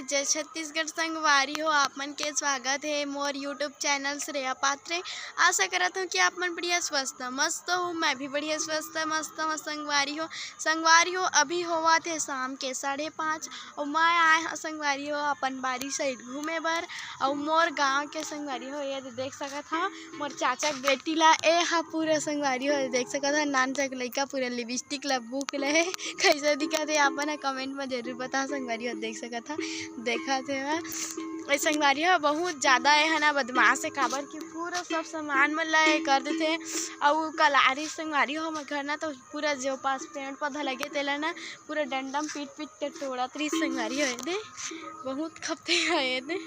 जय छत्तीसगढ़ संगवारी हो। आप मन के स्वागत है मोर यूट्यूब चैनल श्रेया पात्रे। आशा करत हूँ कि आप मन बढ़िया स्वस्थ मस्त हो। मैं भी बढ़िया स्वस्थ मस्त संगवारी हो अभी होवा थे शाम के 5:30 और मैं आए हाँ संगवारी हो अपन बारी साइड घूमे बर। और मोर गांव के संगवारी हो ये देख सकत हा मोर चाचा के बेटी ला ए हा पूरा संगवारी हो देख सकत हा नान सा लइका पूरा लिपस्टिक ला बुक ले कैसे दिखा थे आपन कमेंट में जरूर बता संगवारी हो देख सकत हा देखा थे संगवारी हो बहुत ज़्यादा है ना बदमाश है काबर कि पूरा सब सामान में लय कर देते और कलारी संगवारी हो मैं घर ना तो पूरा जो पास पेड़ पौधा लगे तेला ना पूरा डंडम पीट पीट के तोड़ा त्री संगवारी हो दे बहुत खपते है दे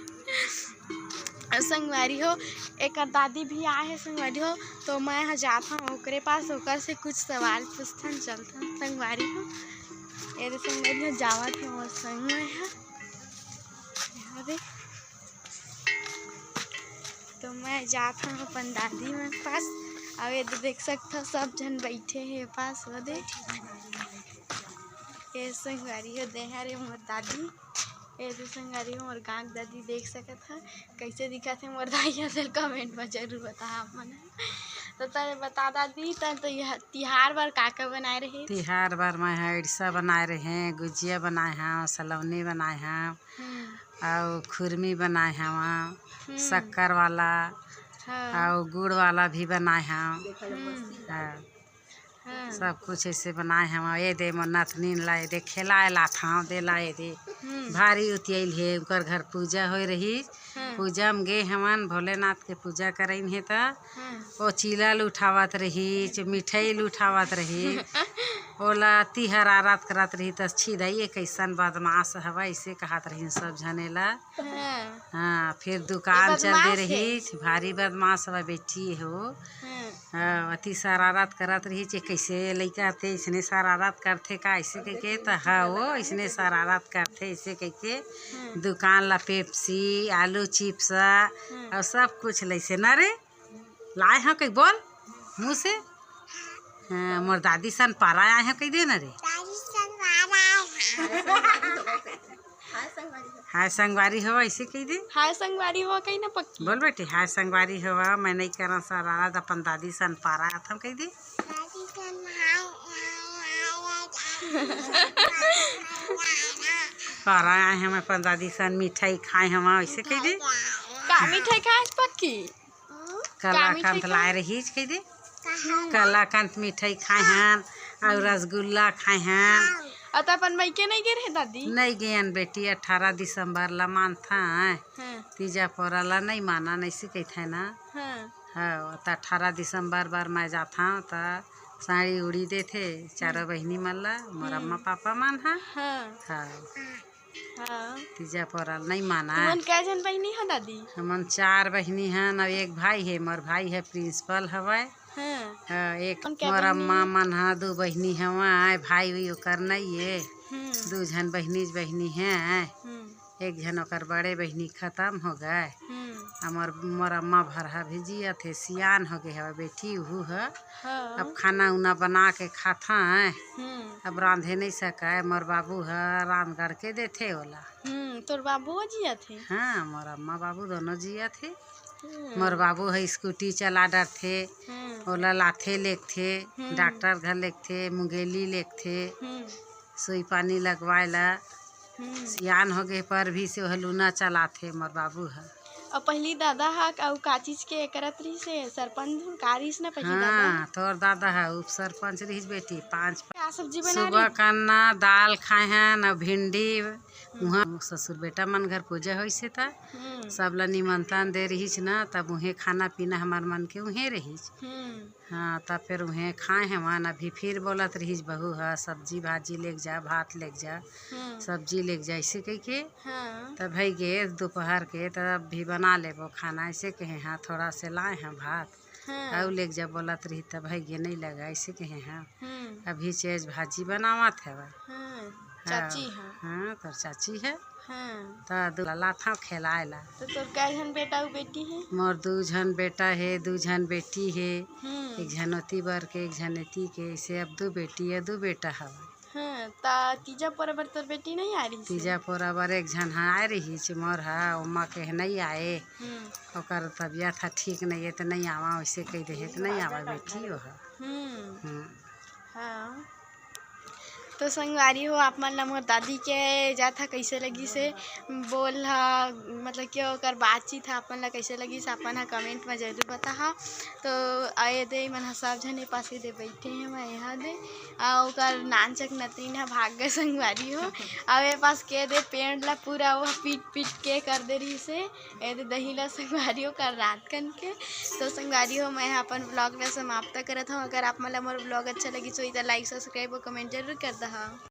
संगवारी हो। एक दादी भी आए है संगवारी हो तो मैं यहाँ जाता हूँ ओकरे पास ओकर से कुछ सवाल पूछथन चलता संगवारी हो ये संगवारी हो जावा थे मोर संग में तो मैं जाता हूँ अपन दादी में पास। अब ये देख सकता सब जन बैठे हैं पास वो दे ये संगवारी हो दे रे मोर दादी ये संगवारी हो मोर गाँव दादी देख सकत है कैसे दिखा थे मोर दाई से कमेंट में जरूर बता आप मन। तो तेरे बता दादी तो यह तिहार बार का बनाए रहे। तिहार बार मैं इडसा बनाए रहे गुजिया बनाए हैं सलौनी बनाए हैं और खुरमी बनाए हैं शक्कर वाला और गुड़ वाला भी बनाए हैं सब कुछ ऐसे बनाए हैं। ये दे मोर नथनीन ला दे खेलाए ला था दे लाए दे भारी उतियल है उनकर घर पूजा हो रही पूजा में गे हमन भोलेनाथ के पूजा करन है तो वो चिलल उठावत रही मिठाई उठावत रही ओला तिहरारत करत रही तो छिदई कैसन बदमाश हवा ऐसे कहत रही सब जनेला। हाँ फिर दुकान चल दे रही भारी बदमाश हवा बेटी हो अति शरारत करत रही कैसे लइका थे इसने शरारत करते का ऐसे कह के तो हाँ वो इसने शरारत करते ऐसे कह के दुकान ला पेप्सी आलू चिप्स और सब कुछ लैसे न रे लाए हैं कहीं बोल मुँह से। हाँ मोर दादी सन पारा आए हैं कहीं दे न रे हाय संगवारी हो ऐसे कही दे हाय संगवारी हो कहीं ना पक्की बोल बेटे हाय संगवारी हो मैं नहीं करा शरारत अपन दादी सन पारा हम कही दे पारा आए हम अपन दादी सन मिठाई खाए हम ऐसे कही दे का मिठाई खाए पक्की कलाकंद लाए रही कही दे कलाकंद मिठाई खाए हैं और रसगुल्ला खाए हैं। अत अपन मई के नहीं गे रहे दादी नहीं गयन बेटी 18 दिसंबर ला मानता तीजा पोरा ला नहीं माना नहीं से कहते ना हाँ तो 18 दिसंबर बार मैं जाता हूँ तो साड़ी उड़ी देते चारों बहनी मन ला मोर अम्मा पापा मन हाँ तीजा पोरा नहीं माना। तुमन कै जन बहनी है दादी हमन 4 बहनी हैं और एक भाई है मोर भाई है प्रिंसिपल हवा एक मोर अम्मा मन हा 2 बहनी हवा भाई हुई ओकर नहीं है 2 जन बहनी हैं एक जन ओकर बड़े बहनी खत्म हो गए मोर अम्मा भरहा भी जिया थे सियान हो गए है बेटी हु है अब खाना उना बना के खाता है अब रांधे नहीं सका मोर बाबू है रांध करके देते ओला। तोर बाबू जिया थे हाँ मोर अम्मा बाबू दोनों जिया थे मोर बाबू है स्कूटी चला डर थे ओला लाथे लेक थे डॉक्टर घर लेक थे मुंगेली लेक थे सुई पानी लगवाए ला सियान हो गए पर भी से हलूना चलाथे मोर बाबू है। और पहली दादा हा का चीज के करत रही से सरपंच कारिस ना पहली हाँ तोर दादा है उप सरपंच रही बेटी 5 क्या सब्जी बना सुबह कन्ना दाल खाए हैं न भिंडी वहाँ ससुर बेटा मन घर पूजा हो से था सब ला निमंत्रण दे रही ना तब उन्हें खाना पीना हमार मन के उन्हें रही हाँ तब फिर उन्हें खाए हैं वहाँ अभी फिर बोलत रही बहू है सब्जी भाजी लेके जा भात लेके जा सब्जी लेके जा ऐसे कह के तब भाई गे दोपहर के तब भी बना ले वो खाना ऐसे कहे हाँ थोड़ा से लाए हैं भात और लेके जा बोलत रही तब भाई गे नहीं लगा ऐसे कहे हाँ अभी चेज भाजी बनावत है चाची हाँ तोर चाची है तो ला था खेलाए ला। तो तोर कै जन बेटा और बेटी है मोर 2 जन बेटा है 2 जन बेटी है एक जन ओती बर के एक जन एती के ऐसे अब 2 बेटी है 2 बेटा हवा हाँ ता तीजा बराबर तोर बेटी नहीं आ रही से? तीजा पोराबर एक झन हाँ आए रही मोर हा उमा के नहीं आए, ओकर तबीयत हा ठीक नहीं है तो नहीं आवा, वैसे कही रहे तो नहीं आवा बेटी वो हाँ तो संगवारी हो आप मन ला मोर दादी के जाथा कैसे लगी से बोल हा, मतलब कि ओकर बातचीत हा अपन ला कैसे लगी से अपन हा कमेंट में जरूर बताहा। तो आए दे मन हा सब झन पासे दे बैठे हैं मैं यहाँ दे ओकर नानचक नतीन हा भाग गए संगवारी हो। अब ये पास के दे पेड़ ला पूरा वो पीट पीट के कर दे रही से ए दे दही ला संगवारी हो कर रात कन के। तो संगवारी हो मैं अपन ब्लॉग ला समाप्त करत हूँ। अगर आप मन ला मोर ब्लॉग अच्छा लगी तो लाइक सब्सक्राइब और कमेंट जरूर कर दहा।